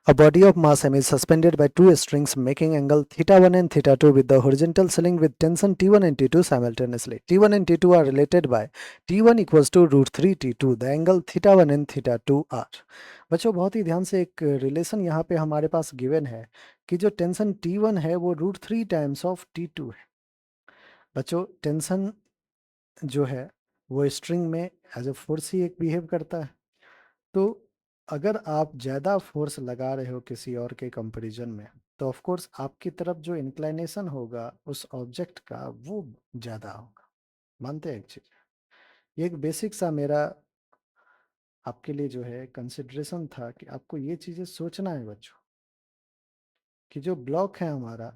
A body of mass m is suspended by two strings making angle theta 1 and theta 2 with the horizontal ceiling with tension T1 and T2 simultaneously. T1 and T2 are related by T1 equals to root 3 T2. The angle theta 1 and theta 2 are. बच्चों बहुत ही ध्यान से एक relation यहाँ पे हमारे पास given है कि जो टेंशन T1 है वो रूट 3 टाइम्स ऑफ T2 है। बच्चों टेंशन जो है वो स्ट्रिंग में एज ए फोर्स ही एक बिहेव करता है। तो अगर आप ज़्यादा फोर्स लगा रहे हो किसी और के कंपैरिजन में तो ऑफ कोर्स आपकी तरफ जो इंक्लाइनेशन होगा उस ऑब्जेक्ट का वो ज़्यादा होगा। मानते हैं एक चीज़, ये एक बेसिक सा मेरा आपके लिए जो है कंसिडरेशन था कि आपको ये चीज़ें सोचना है बच्चों कि जो ब्लॉक है हमारा,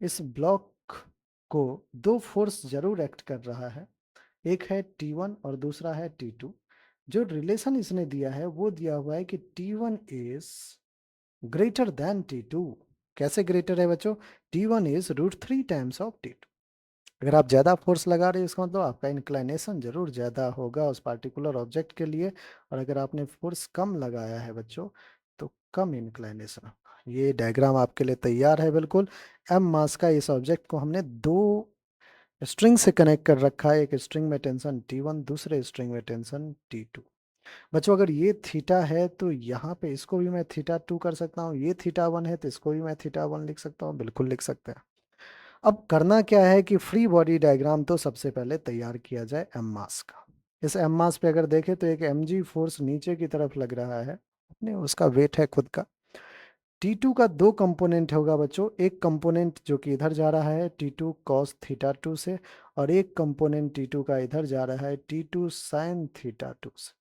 इस ब्लॉक को दो फोर्स जरूर एक्ट कर रहा है। एक है T1 और दूसरा है T2। जो रिलेशन इसने दिया है वो दिया हुआ है कि T1 is greater than T2। कैसे ग्रेटर है बच्चों? T1 is root 3 times of T2। अगर आप ज़्यादा फोर्स लगा रहे हो इसका मतलब आपका इंक्लाइनेशन जरूर ज़्यादा होगा उस पार्टिकुलर ऑब्जेक्ट के लिए, और अगर आपने फोर्स कम लगाया है बच्चों तो कम इंक्लाइनेशन होगा। ये डायग्राम आपके लिए तैयार है बिल्कुल। एम मास का इस ऑब्जेक्ट को हमने दो स्ट्रिंग से कनेक्ट कर रखा है, एक स्ट्रिंग में टेंशन T1, दूसरे स्ट्रिंग में टेंशन T2। बच्चों अगर ये थीटा है तो यहाँ पे इसको भी मैं थीटा 2 कर सकता हूँ, ये थीटा 1 है तो इसको भी मैं थीटा 1 लिख सकता हूँ, बिल्कुल लिख सकते हैं। अब करना क्या है कि फ्री बॉडी डायग्राम तो सबसे पहले तैयार किया जाए एम मास का। इस एम मास पे अगर देखें तो एक mg फोर्स नीचे की तरफ लग रहा है, अपने उसका वेट है खुद का। T2 का दो कंपोनेंट होगा बच्चों, एक कंपोनेंट जो कि इधर जा रहा है T2 cos थीटा 2 से, और एक कंपोनेंट T2 का इधर जा रहा है T2 sin थीटा 2 से।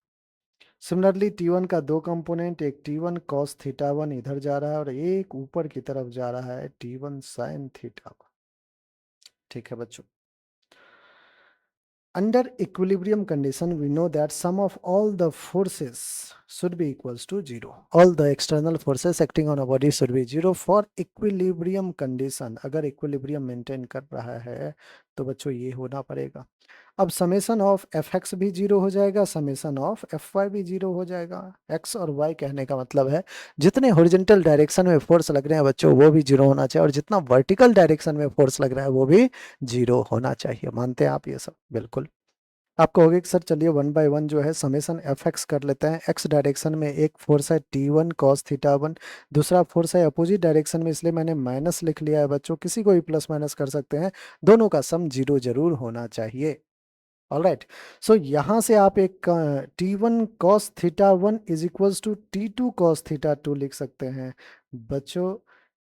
सिमिलरली T1 का दो कंपोनेंट, एक T1 cos थीटा 1 इधर जा रहा है और एक ऊपर की तरफ जा रहा है T1 sin थीटा 1। ठीक है बच्चों। Under equilibrium condition, we know that sum of all the forces should be equals to 0. All the external forces acting on a body should be 0 for equilibrium condition. अगर equilibrium maintain कर रहा है तो बच्चों ये होना पड़ेगा। अब समेशन ऑफ एफ एक्स भी जीरो हो जाएगा, समेशन ऑफ एफ वाई भी जीरो हो जाएगा। एक्स और वाई कहने का मतलब है जितने हॉरिजॉन्टल डायरेक्शन में फोर्स लग रहे हैं बच्चों वो भी जीरो होना चाहिए, और जितना वर्टिकल डायरेक्शन में फोर्स लग रहा है वो भी जीरो होना चाहिए। मानते हैं आप ये सब? बिल्कुल। आपको होगा कि सर चलिए वन बाय वन जो है समेशन एफ एक्स कर लेते हैं। एक्स डायरेक्शन में एक फोर्स है T1 cos थीटा 1, दूसरा फोर्स है अपोजिट डायरेक्शन में, इसलिए मैंने माइनस लिख लिया है बच्चों, किसी को भी प्लस माइनस कर सकते हैं, दोनों का सम जीरो जरूर होना चाहिए। ऑलराइट, सो यहाँ से आप एक T1 cos theta 1 is equals to T2 cos theta 2 लिख सकते हैं बच्चों।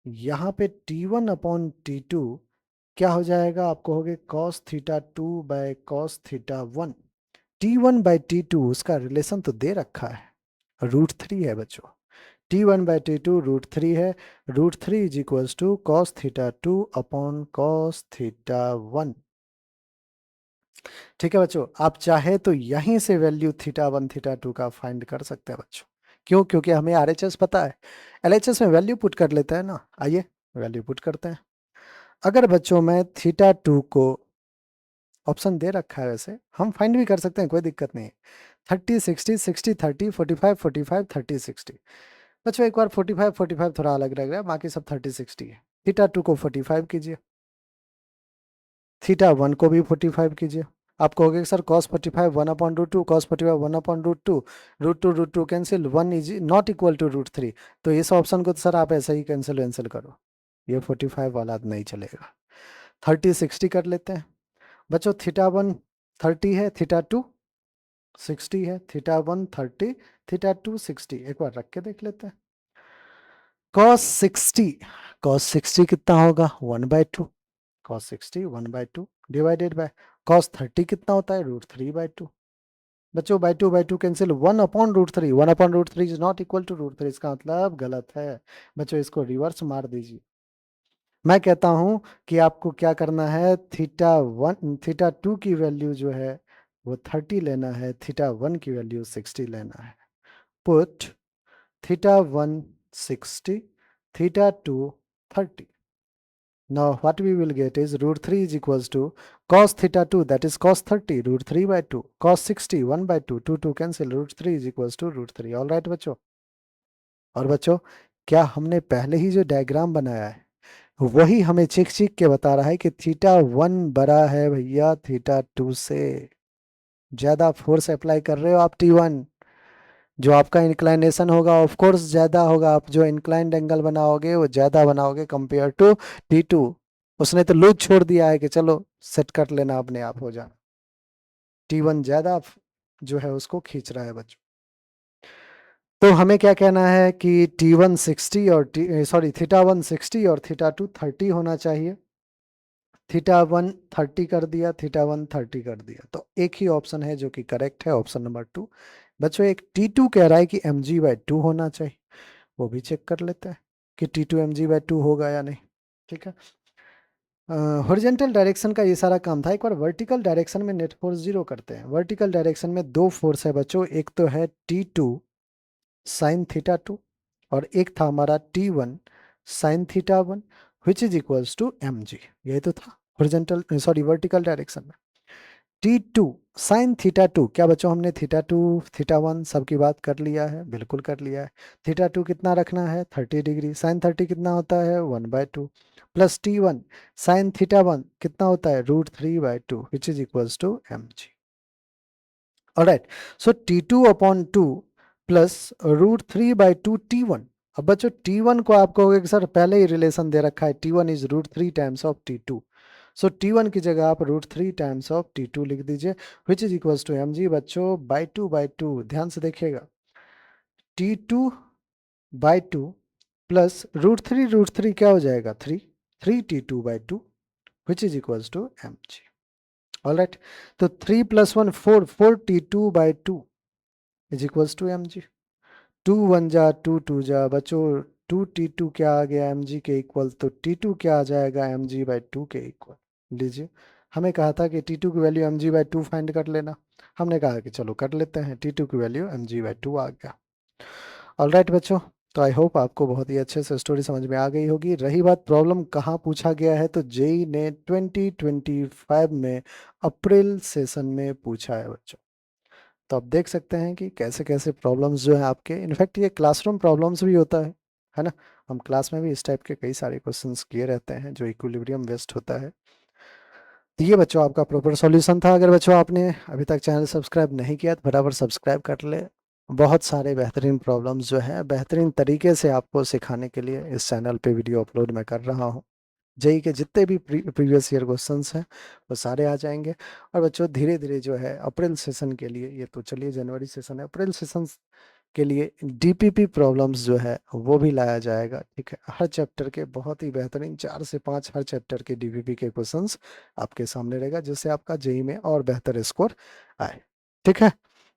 यहाँ पे T1 अपॉन T2 क्या हो जाएगा? आपको हो गए cos theta 2 by cos theta 1। T1 by T2 उसका रिलेशन तो दे रखा है, रूट 3 है बच्चों। T1 बाय T2 रूट 3 है, root 3 is equals to cos theta 2 upon cos theta 1। ठीक है बच्चों, आप चाहे तो यहीं से वैल्यू थीटा 1 थीटा 2 का फाइंड कर सकते हैं बच्चों। क्यों? क्योंकि हमें आरएचएस पता है। एलएचएस में वैल्यू पुट कर लेते हैं ना। आइए वैल्यू पुट करते हैं। अगर बच्चों मैं थीटा 2 को, ऑप्शन दे रखा है वैसे हम फाइंड भी कर सकते हैं, कोई दिक्कत नहीं है। 30 60 60 30 45 45 30 60। बच्चों एक बार 45 45 थोड़ा अलग लग रहा है, बाकी सब 30 60 है। थीटा 2 को 45 कीजिए, थीटा 1 को भी 45 कीजिए। आप कहोगे sir cos 45 1 upon root 2, cos 45 1 upon root 2 cancel, 1 is not equal to root 3। तो इस ऑप्शन को तो सर आप ऐसे ही कैंसिल वैंसिल करो, ये 45 वाला नहीं चलेगा। 30 60 कर लेते हैं बच्चों। थीटा 1 30 है, थीटा 2 60 है, थीटा 1 30, थीटा 2 60। एक बार रख के देख लेते हैं। cos 60, cos 60 कितना होगा? 1/2। cos 60 1/2 डिवाइडेड बाय cos 30 कितना होता है? रूट 3/2। बच्चों by two cancel, 1 upon root 3, 1 upon root 3 is not equal to root 3, इसका मतलब गलत है बच्चों, इसको रिवर्स मार दीजिए। मैं कहता हूं कि आपको क्या करना है, थीटा 1 थीटा 2 की वैल्यू जो है वो 30 लेना है, थीटा 1 की वैल्यू 60 लेना है। Put theta 1 60, theta 2 30. Now what we will get is root 3 is equals to cos theta 2, that is cos 30 root 3/2, cos 60 1/2, 2 2 cancel, root 3 is equals to root 3। All right बच्चों। और बच्चों क्या हमने पहले ही जो डायग्राम बनाया है वही हमें चीख चीख के बता रहा है कि थीटा 1 बड़ा है भैया थीटा 2 से। ज्यादा फोर्स अप्लाई कर रहे हो आप T1, जो आपका इंक्लाइनेशन होगा ऑफ कोर्स ज्यादा होगा, आप जो इंक्लाइंड एंगल बनाओगे वो ज्यादा बनाओगे कंपेयर टू T2। उसने तो लूज छोड़ दिया है कि चलो सेट कर लेना अपने आप हो जाना। T1 ज्यादा जो है उसको खींच रहा है बच्चों। तो हमें क्या कहना है कि T1 60 और थीटा 1 60 और थीटा 2 30 होना चाहिए। थीटा 1 30 कर दिया, थीटा 1 30 कर दिया, तो एक ही ऑप्शन है जो कि करेक्ट है, ऑप्शन नंबर 2। बच्चों एक T2 कह रहा है कि mg/2 होना चाहिए, वो भी चेक कर लेते हैं कि T2 mg/2 होगा या नहीं। ठीक है। हॉरिजॉन्टल डायरेक्शन का ये सारा काम था। एक बार वर्टिकल डायरेक्शन में नेट फोर्स जीरो करते हैं। वर्टिकल डायरेक्शन में दो फोर्स है बच्चों, एक तो है T2 साइन थीटा 2 और एक था हमारा T1 sine theta 1 which is equals to mg। यही तो था हॉरिजॉन्टल वर्टिकल डायरेक्शन में। T2 साइन थीटा 2, क्या बच्चों हमने थीटा 2 थीटा 1 सबकी बात कर लिया है? बिल्कुल कर लिया है। थीटा 2 कितना रखना है? 30 डिग्री। साइन 30 कितना होता है? 1/2 प्लस T1 साइन थीटा 1 कितना होता है? √3/2 which is equals to mg। Alright, so T2 upon 2 plus √3/2 T1। अब बच्चों T1 को आप कहोगे कि सर पहले ही रिलेशन दे रखा है, T1 is √3 times of T2। So T1 की जगह आप √3 टाइम्स ऑफ T2 लिख दीजिए which is equals to mg। बच्चों बाई टू ध्यान से देखिएगा, T2/2 प्लस √3 क्या हो जाएगा? 3 T2/2 which is equals to mg। Alright, तो 3 + 1 4 T2/2 is equals to mg। 2 1 जा 2 2 जा बच्चों, 2T2 क्या आ गया? mg के इक्वल। तो T2 क्या आ जाएगा? mg/2 के इक्वल। लीजिए, हमें कहा था कि T2 की वैल्यू mg/2 फाइंड कर लेना, हमने कहा कि चलो कर लेते हैं। T2 की वैल्यू mg/2 आ गया। ऑलराइट बच्चों, तो आई होप आपको बहुत ही अच्छे से स्टोरी समझ में आ गई होगी। रही बात प्रॉब्लम कहाँ पूछा गया है, तो जेई ने 2025 में अप्रैल सेशन में पूछा है बच्चों। तो आप देख सकते हैं कि कैसे कैसे प्रॉब्लम्स जो है आपके, इनफैक्ट ये क्लासरूम प्रॉब्लम्स भी होता है ना। हम क्लास में भी इस टाइप के कई सारे क्वेश्चंस किए रहते हैं जो इक्विलिब्रियम बेस्ड होता है। तो ये बच्चों आपका प्रॉपर सॉल्यूशन था। अगर बच्चों आपने अभी तक चैनल सब्सक्राइब नहीं किया तो फटाफट सब्सक्राइब कर ले। बहुत सारे बेहतरीन प्रॉब्लम्स जो है बेहतरीन तरीके से आपको सिखाने के लिए इस चैनल पे वीडियो अपलोड मैं कर रहा हूँ। जेई के जितने भी प्रीवियस ईयर क्वेश्चंस हैं वो सारे आ जाएंगे। और बच्चों धीरे धीरे जो है अप्रैल सेशन के लिए, ये तो चलिए जनवरी सेशन है, अप्रैल सेशन के लिए डीपीपी प्रॉब्लम्स जो है वो भी लाया जाएगा। ठीक है, हर चैप्टर के बहुत ही बेहतरीन 4 से 5 हर चैप्टर के डीपीपी के क्वेश्चंस आपके सामने रहेगा, जिससे आपका जेई में और बेहतर स्कोर आए। ठीक है।